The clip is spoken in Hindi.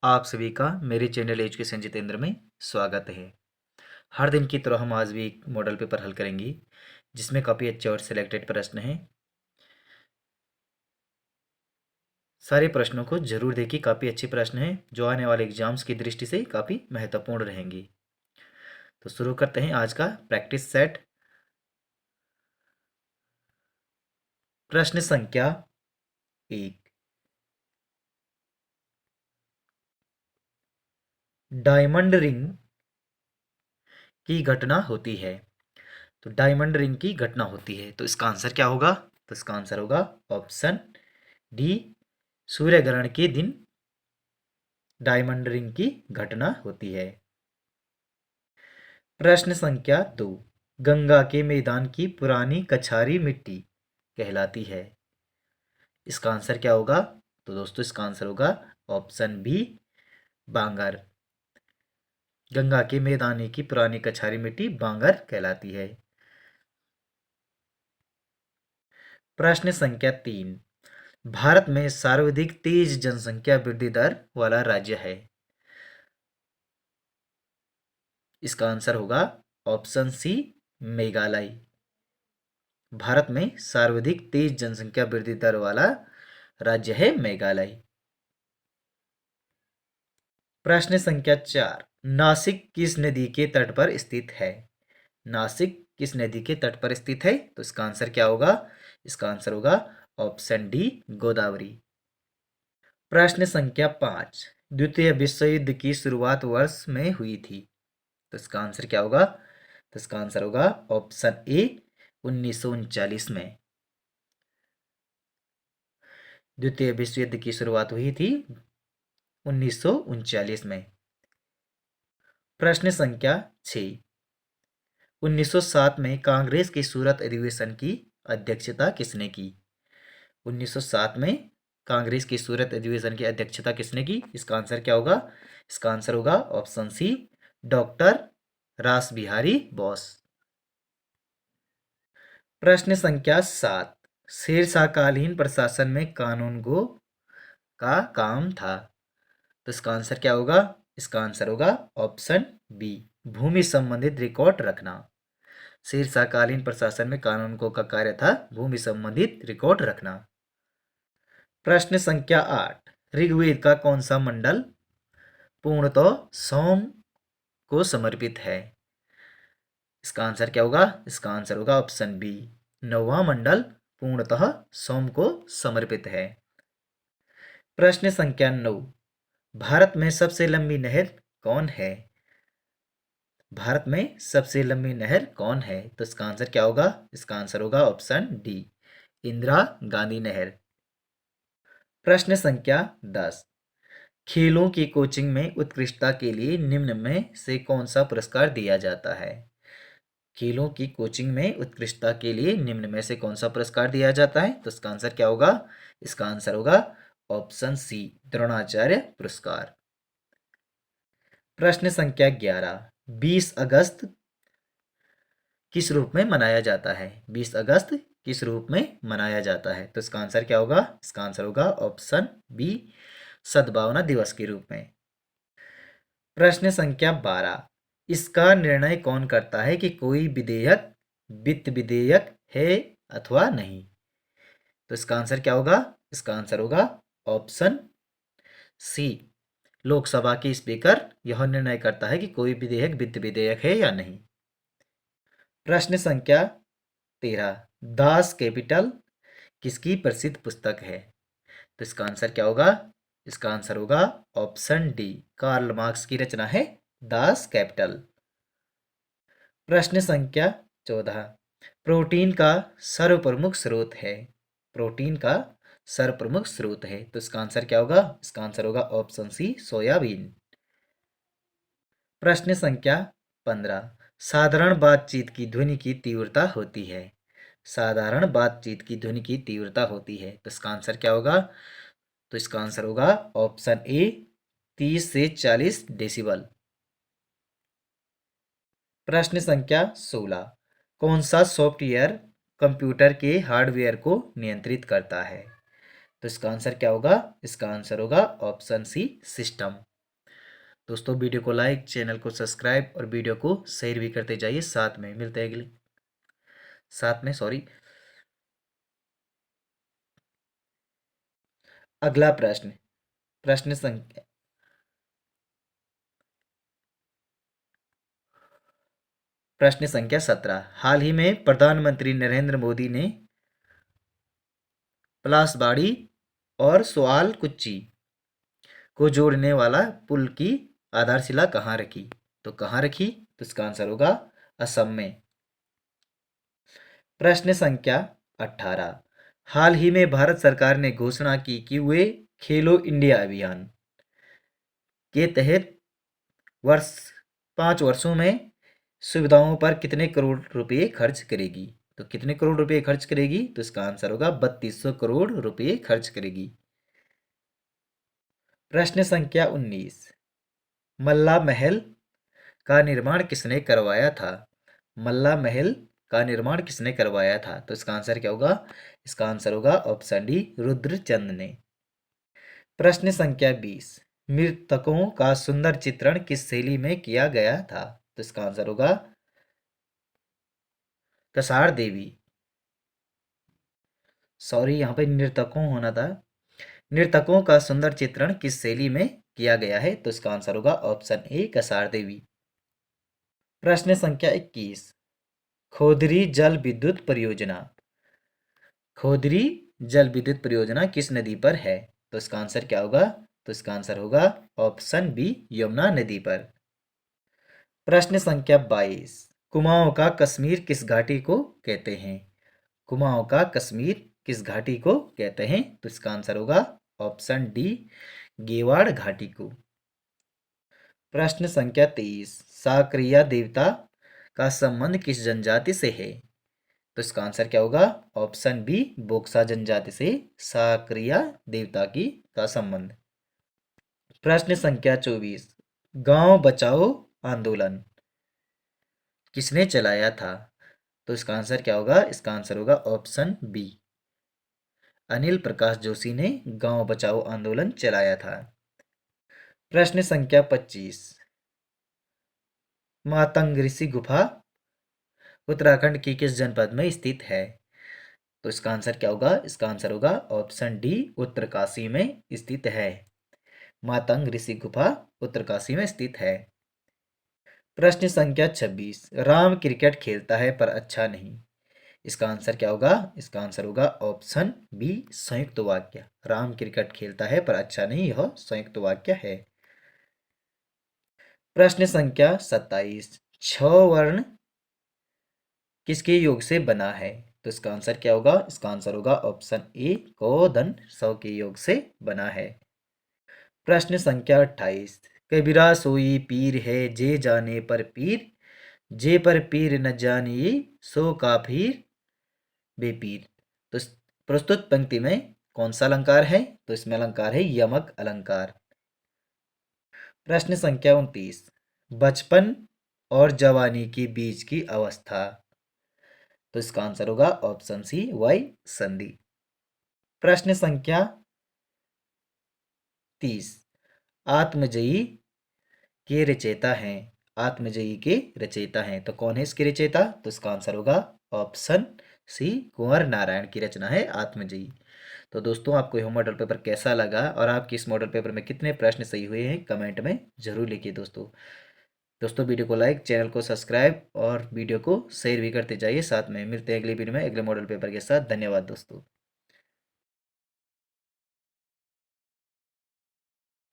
आप सभी का मेरे चैनल एजुकेशन जितेंद्र में स्वागत है। हर दिन की तरह हम आज भी एक मॉडल पेपर हल करेंगे जिसमें काफ़ी अच्छे और सिलेक्टेड प्रश्न हैं। सारे प्रश्नों को जरूर देखिए, काफ़ी अच्छे प्रश्न हैं जो आने वाले एग्जाम्स की दृष्टि से काफ़ी महत्वपूर्ण रहेंगे। तो शुरू करते हैं आज का प्रैक्टिस सेट। प्रश्न संख्या 1। डायमंड रिंग की घटना होती है। तो डायमंड रिंग की घटना होती है तो इसका आंसर क्या होगा? तो इसका आंसर होगा ऑप्शन डी, सूर्य ग्रहण के दिन डायमंड रिंग की घटना होती है। प्रश्न संख्या 2। गंगा के मैदान की पुरानी कछारी मिट्टी कहलाती है। इसका आंसर क्या होगा? तो दोस्तों इसका आंसर होगा ऑप्शन बी, बांगर। गंगा के मैदान की पुरानी कछारी मिट्टी बांगर कहलाती है। प्रश्न संख्या 3। भारत में सर्वाधिक तेज जनसंख्या वृद्धि दर वाला राज्य है। इसका आंसर होगा ऑप्शन सी, मेघालय। भारत में सर्वाधिक तेज जनसंख्या वृद्धि दर वाला राज्य है मेघालय। प्रश्न संख्या 4। नासिक किस नदी के तट पर स्थित है? नासिक किस नदी के तट पर स्थित है? तो इसका आंसर क्या होगा? इसका आंसर होगा ऑप्शन डी, गोदावरी। प्रश्न संख्या 5। द्वितीय विश्व युद्ध की शुरुआत वर्ष में हुई थी। तो इसका आंसर क्या होगा? तो इसका आंसर होगा ऑप्शन ए, 1939 में। द्वितीय विश्व युद्ध की शुरुआत हुई थी 1939 में। प्रश्न संख्या 6। 1907 में कांग्रेस के सूरत अधिवेशन की अध्यक्षता किसने की? 1907 में कांग्रेस की सूरत अधिवेशन की अध्यक्षता किसने की? इसका आंसर क्या होगा? इसका आंसर होगा ऑप्शन सी, डॉक्टर रास बिहारी बोस। प्रश्न संख्या 7। शेरशाहकालीन प्रशासन में कानून गो का काम था। तो इसका आंसर क्या होगा? इसका आंसर होगा ऑप्शन बी, भूमि संबंधित रिकॉर्ड रखना। शेरशाहकालीन प्रशासन में कानून को का कार्य था भूमि संबंधित रिकॉर्ड रखना। प्रश्न संख्या 8। ऋग्वेद का कौन सा मंडल पूर्णतः सोम को समर्पित है? इसका आंसर क्या होगा? इसका आंसर होगा ऑप्शन बी, नौवां मंडल पूर्णतः सोम को समर्पित है। प्रश्न संख्या 9। भारत में सबसे लंबी नहर कौन है? भारत में सबसे लंबी नहर कौन है? तो इसका आंसर क्या होगा? इसका आंसर होगा ऑप्शन डी, इंदिरा गांधी नहर। प्रश्न संख्या 10। खेलों की कोचिंग में उत्कृष्टता के लिए निम्न में से कौन सा पुरस्कार दिया जाता है? खेलों की कोचिंग में उत्कृष्टता के लिए निम्न में से कौन सा पुरस्कार दिया जाता है? तो इसका आंसर क्या होगा? इसका आंसर होगा ऑप्शन सी, द्रोणाचार्य पुरस्कार। प्रश्न संख्या 11। 20 अगस्त किस रूप में मनाया जाता है? 20 अगस्त किस रूप में मनाया जाता है? तो इसका आंसर क्या होगा? इसका आंसर होगा ऑप्शन बी, सद्भावना दिवस के रूप में। प्रश्न संख्या 12। इसका निर्णय कौन करता है कि कोई विधेयक वित्त विधेयक है अथवा नहीं? तो इसका आंसर क्या होगा? इसका आंसर होगा ऑप्शन सी, लोकसभा के स्पीकर यह निर्णय करता है कि कोई विधेयक वित्त विधेयक है या नहीं। प्रश्न संख्या 13। दास कैपिटल किसकी प्रसिद्ध पुस्तक है? तो इसका आंसर क्या होगा? इसका आंसर होगा ऑप्शन डी, कार्ल मार्क्स की रचना है दास कैपिटल। प्रश्न संख्या 14। प्रोटीन का सर्वप्रमुख स्रोत है। प्रोटीन का सर्वप्रमुख स्रोत है तो इसका आंसर क्या होगा? इसका आंसर होगा ऑप्शन सी, सोयाबीन। प्रश्न संख्या 15। साधारण बातचीत की ध्वनि की तीव्रता होती है। साधारण बातचीत की ध्वनि की तीव्रता होती है तो इसका आंसर क्या होगा? तो इसका आंसर होगा ऑप्शन ए, 30 से 40 डेसिबल। प्रश्न संख्या 16। कौन सा सॉफ्टवेयर कंप्यूटर के हार्डवेयर को नियंत्रित करता है? तो इसका आंसर क्या होगा? इसका आंसर होगा ऑप्शन सी, सिस्टम। दोस्तों वीडियो को लाइक, चैनल को सब्सक्राइब और वीडियो को शेयर भी करते जाइए। साथ में मिलते हैं अगला प्रश्न। प्रश्न संख्या प्रश्न संख्या 17। हाल ही में प्रधानमंत्री नरेंद्र मोदी ने पलासबाड़ी और सोआल कुच्ची को जोड़ने वाला पुल की आधारशिला कहाँ रखी? तो कहाँ रखी? तो इसका आंसर होगा असम में। प्रश्न संख्या 18। हाल ही में भारत सरकार ने घोषणा की कि वे खेलो इंडिया अभियान के तहत वर्ष 5 वर्षों में सुविधाओं पर कितने करोड़ रुपए खर्च करेगी? तो कितने करोड़ रुपए खर्च करेगी? तो इसका आंसर होगा 3200 करोड़ रुपए खर्च करेगी। प्रश्न संख्या 19। मल्ला महल का निर्माण किसने करवाया था? मल्ला महल का निर्माण किसने करवाया था? तो इसका आंसर क्या होगा? इसका आंसर होगा ऑप्शन डी, रुद्रचंद ने। प्रश्न संख्या 20। मृतकों का सुंदर चित्रण किस शैली में किया गया था? तो इसका आंसर होगा कसार देवी। सॉरी, यहाँ पे नर्तकों होना था। नर्तकों का सुंदर चित्रण किस शैली में किया गया है? तो इसका आंसर होगा ऑप्शन ए, कसार देवी। प्रश्न संख्या 21। खोदरी जल विद्युत परियोजना खोदरी जल विद्युत परियोजना किस नदी पर है? तो इसका आंसर क्या होगा? तो इसका आंसर होगा ऑप्शन बी, यमुना नदी पर। प्रश्न संख्या 22। कुमाऊं का कश्मीर किस घाटी को कहते हैं? कुमाऊं का कश्मीर किस घाटी को कहते हैं? तो इसका आंसर होगा ऑप्शन डी, गेवाड़ घाटी को। प्रश्न संख्या 23। साकरिया देवता का संबंध किस जनजाति से है? तो इसका आंसर क्या होगा? ऑप्शन बी, बोक्सा जनजाति से साकरिया देवता की का संबंध। प्रश्न संख्या 24। गांव बचाओ आंदोलन किसने चलाया था? तो इसका आंसर क्या होगा? इसका आंसर होगा ऑप्शन बी, अनिल प्रकाश जोशी ने गांव बचाओ आंदोलन चलाया था। प्रश्न संख्या 25। मातंग ऋषि गुफा उत्तराखंड की किस जनपद में स्थित है? तो इसका आंसर क्या होगा? इसका आंसर होगा ऑप्शन डी, उत्तरकाशी में स्थित है। मातंग ऋषि गुफा उत्तरकाशी में स्थित है। प्रश्न संख्या 26। राम क्रिकेट खेलता है पर अच्छा नहीं। इसका आंसर क्या होगा? इसका आंसर होगा ऑप्शन बी, संयुक्त वाक्य। राम क्रिकेट खेलता है पर अच्छा नहीं, यह संयुक्त वाक्य है। प्रश्न संख्या 27। छ वर्ण किसके योग से बना है? तो इसका आंसर क्या होगा? इसका आंसर होगा ऑप्शन ए, को धन सौ के योग से बना है। प्रश्न संख्या 28। कबीरा सोई पीर है जे जाने पर पीर, जे पर पीर न जानिए सो काफिर बेपीर। तो प्रस्तुत पंक्ति में कौन सा अलंकार है? तो इसमें अलंकार है यमक अलंकार। प्रश्न संख्या 29। बचपन और जवानी के बीच की अवस्था। तो इसका आंसर होगा ऑप्शन सी, वाई संधि। प्रश्न संख्या 30। आत्मजयी के रचयिता हैं। आत्मजयी के रचयिता हैं तो कौन है इसके रचयिता? तो इसका आंसर होगा ऑप्शन सी, कुंवर नारायण की रचना है आत्मजयी। तो दोस्तों आपको यह मॉडल पेपर कैसा लगा और आपके इस मॉडल पेपर में कितने प्रश्न सही हुए हैं कमेंट में जरूर लिखिए दोस्तों। दोस्तों वीडियो को लाइक, चैनल को सब्सक्राइब और वीडियो को शेयर भी करते जाइए। साथ में मिलते हैं अगली वीडियो में अगले मॉडल पेपर के साथ। धन्यवाद दोस्तों।